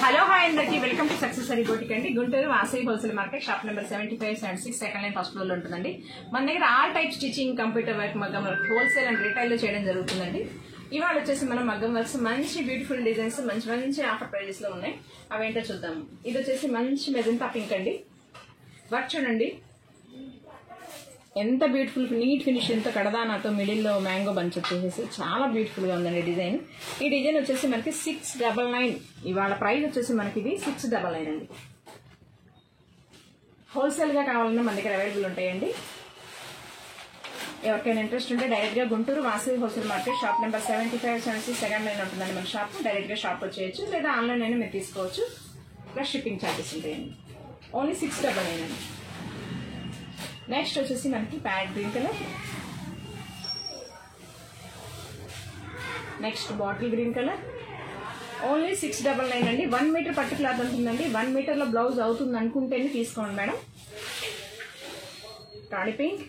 Hello hi అందరికి welcome to success sari boutique అండి. Guntur Vasavi wholesale market shop number 7576 second line first floor లో ఉంటుందండి. మన దగ్గర all type stitching, computer work, మగ్గం వర్క్ హోల్సేల్ అండ్ రిటైల్ లో చేయడం జరుగుతుందండి. ఇవాళ వచ్చేసి మనం మగ్గం వర్క్స్ మంచి బ్యూటిఫుల్ డిజైన్స్ మంచి ఆఫర్ ప్రైజెస్ లో ఉన్నాయి. అవేంటో చూద్దాము. ఇది వచ్చేసి మంచి మెజంతా పింక్ అండి. వర్క్ చూడండి ఎంత బ్యూటిఫుల్ నీట్ ఫినిషింగ్ తో కడదానాతో మిడిల్ లో మ్యాంగో బంచ్ వచ్చేసి చాలా బ్యూటిఫుల్ గా ఉందండి డిజైన్. ఈ డిజైన్ వచ్చేసి మనకి 699. ఇవాళ ప్రైస్ వచ్చేసి మనకి ఇది 699 అండి. హోల్సేల్ గా కావాలన్నా మన దగ్గర అవైలబుల్ ఉంటాయండి. ఎవరికైనా ఇంట్రెస్ట్ ఉంటే డైరెక్ట్ గా Guntur Vasavi wholesale market shop number 7576 second line ఉంటుందండి. మన షాప్ డైరెక్ట్ గా షాప్ వచ్చేయచ్చు, లేదా ఆన్లైన్ అయినా మీరు తీసుకోవచ్చు. ప్లస్ షిప్పింగ్ ఛార్జెస్ ఉంటాయండి. ఓన్లీ 699 అండి. నెక్స్ట్ వచ్చేసి మనకి parrot green colour, next bottle green colour, only 699 అండి. 1 మీటర్ పట్టు క్లాత్ ఉంటుందండి. 1 మీటర్ లో బ్లౌజ్ అవుతుంది అనుకుంటేనే తీసుకోండి మేడం. రాణి పింక్,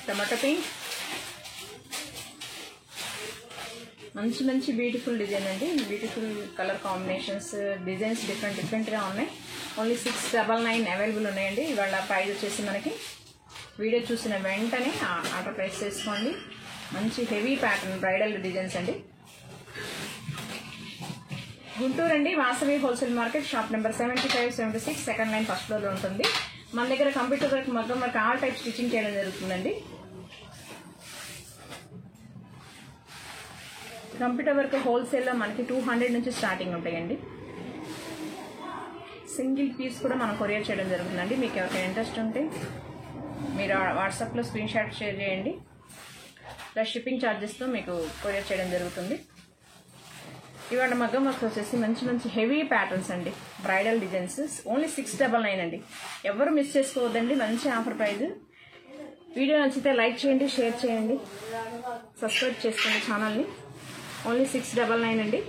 టమాటో పింక్, మంచి బ్యూటిఫుల్ డిజైన్ అండి. Beautiful colour combinations, designs different గా ఉన్నాయి. ఓన్లీ 699 అవైలబుల్ ఉన్నాయండి. ఇవాళ ప్రైస్ వచ్చేసి మనకి వీడియో చూసిన వెంటనే ఆర్డర్ ప్రైస్ చేసుకోండి. మంచి హెవీ ప్యాటర్న్ బ్రైడల్ డిజైన్స్ అండి. గుంటూరు అండి Vasavi wholesale market shop number 7576 second line first floor లో ఉంటుంది. మన దగ్గర కంప్యూటర్ వర్క్, మగ్గం వర్క్ ఆల్ టైప్ స్టిచ్చింగ్ చేయడం జరుగుతుందండి. కంప్యూటర్ వర్క్ హోల్సేల్లో మనకి 200 నుంచి స్టార్టింగ్ ఉంటాయండి. సింగిల్ పీస్ కూడా మనం కొరియర్ చేయడం జరుగుతుందండి. మీకు ఎవరికైనా ఇంట్రెస్ట్ ఉంటే మీరు వాట్సాప్లో స్క్రీన్ షాట్ షేర్ చేయండి. ప్లస్ షిప్పింగ్ ఛార్జెస్తో మీకు కొరియర్ చేయడం జరుగుతుంది. ఇవాళ మగ్గం వర్క్ వచ్చేసి మంచి హెవీ ప్యాటర్న్స్ అండి. బ్రైడల్ డిజైన్స్ ఓన్లీ 699 అండి. ఎవరు మిస్ చేసుకోవద్దండి. మంచి ఆఫర్ ప్రైజ్. వీడియో నచ్చితే లైక్ చేయండి, షేర్ చేయండి, సబ్స్క్రైబ్ చేసుకోండి ఛానల్ని. ఓన్లీ 699 అండి.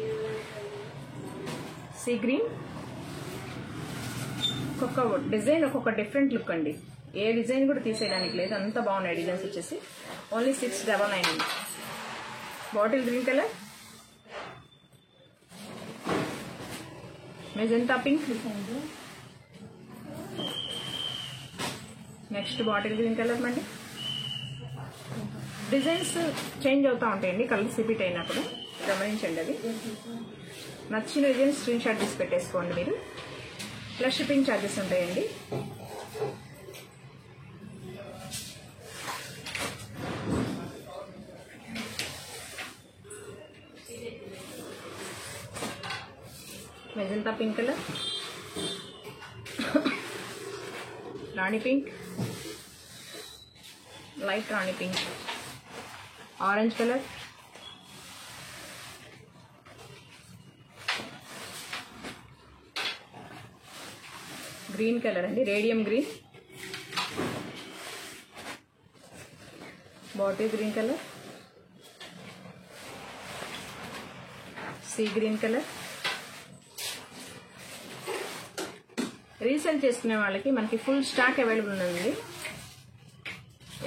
సీ గ్రీన్, ఒక్కొక్క డిజైన్ ఒక్కొక్క డిఫరెంట్ లుక్ అండి. ఏ డిజైన్ కూడా తీసేయడానికి లేదు, అంత బాగున్నాయి డిజైన్స్ వచ్చేసి. ఓన్లీ 699 అండి. Bottle green colour, magenta pink, next bottle green colour అండి. డిజైన్స్ చేంజ్ అవుతూ ఉంటాయండి కలర్స్ రిపీట్ అయినప్పుడు, గమనించండి. అది నచ్చిన డిజైన్ స్క్రీన్ షాట్ తీసి పెట్టేసుకోండి మీరు. ప్లస్ షిప్పింగ్ ఛార్జెస్ ఉంటాయండి. మెజంతా పింక్ కలర్, రాణి పింక్, లైట్ రాణి pink, orange colour, green colour అండి, radium green, bottle green colour, sea green colour. Resale చేసుకునే వాళ్ళకి మనకి ఫుల్ స్టాక్ అవైలబుల్ ఉంది.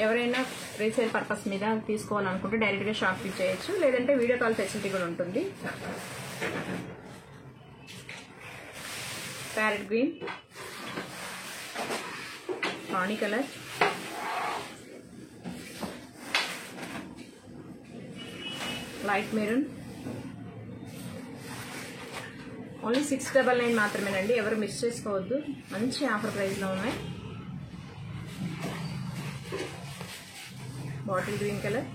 ఎవరైనా రీసేల్ పర్పస్ మీద తీసుకోవాలనుకుంటే డైరెక్ట్గా షాప్కి చేయొచ్చు, లేదంటే వీడియో కాల్ ఫెసిలిటీ కూడా ఉంటుంది. ప్యారెట్ గ్రీన్, రాణి కలర్, లైట్ మెరూన్. ఓన్లీ 699 మాత్రమేనండి. ఎవరు మిస్ చేసుకోవద్దు. మంచి ఆఫర్ ప్రైస్లో ఉన్నాయి. బాటిల్ గ్రీన్ కలర్,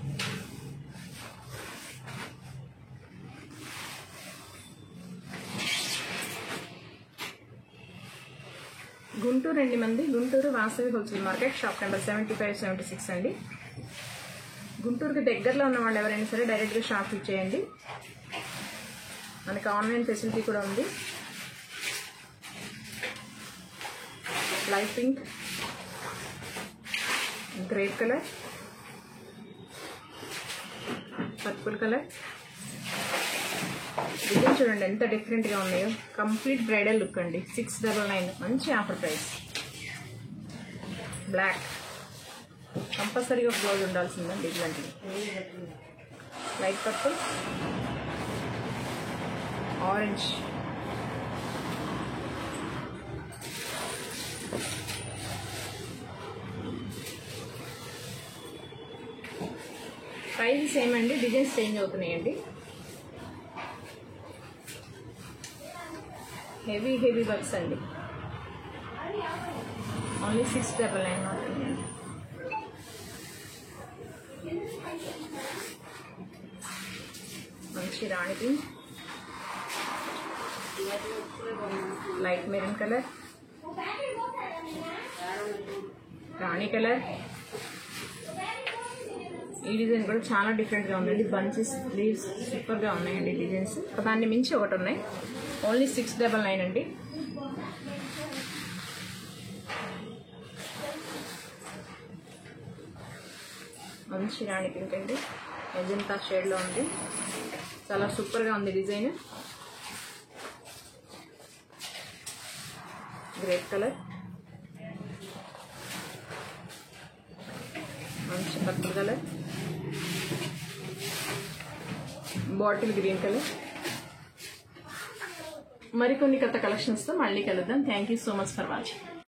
గుంటూరు అండి మంది. Guntur Vasavi wholesale market shop number 7576 అండి. గుంటూరుకి దగ్గరలో ఉన్న వాళ్ళు ఎవరైనా సరే డైరెక్ట్గా షాప్ ఇచ్చేయండి. మనకి ఆన్లైన్ ఫెసిలిటీ కూడా ఉంది. Light pink, grape colour, purple colour. Design చూడండి ఎంత డిఫరెంట్గా ఉన్నాయో. కంప్లీట్ బ్రైడల్ లుక్ అండి. 699 మంచి ఆఫర్ ప్రైస్. బ్లాక్ కంపల్సరీగా బ్లౌజ్ ఉండాల్సిందండి. ఇట్లాంటివి light purple, orange, price same అండి, డిజైన్స్ చేంజ్ అవుతున్నాయండి. హెవీ వర్క్స్ అండి. ఓన్లీ 699 మాత్రమే. మంచి రాణి పింక్, లైట్ మెరూన్ కలర్, రాణి కలర్. ఈ డిజైన్ కూడా చాలా డిఫరెంట్గా ఉందండి. బంచెస్ లీవ్స్ సూపర్గా ఉన్నాయండి డిజైన్స్. దాన్ని మించి ఒకటి ఉన్నాయి. ఓన్లీ 699 అండి. మంచి రాణి పింక్ అండి, మెజెంటా షేడ్లో ఉంది. చాలా సూపర్గా ఉంది డిజైన్. గ్రేప్ కలర్, మంచి purple colour, bottle green colour. మరికొన్ని కొత్త కలెక్షన్స్తో మళ్ళీ కలుద్దాం. Thank you so much for watching.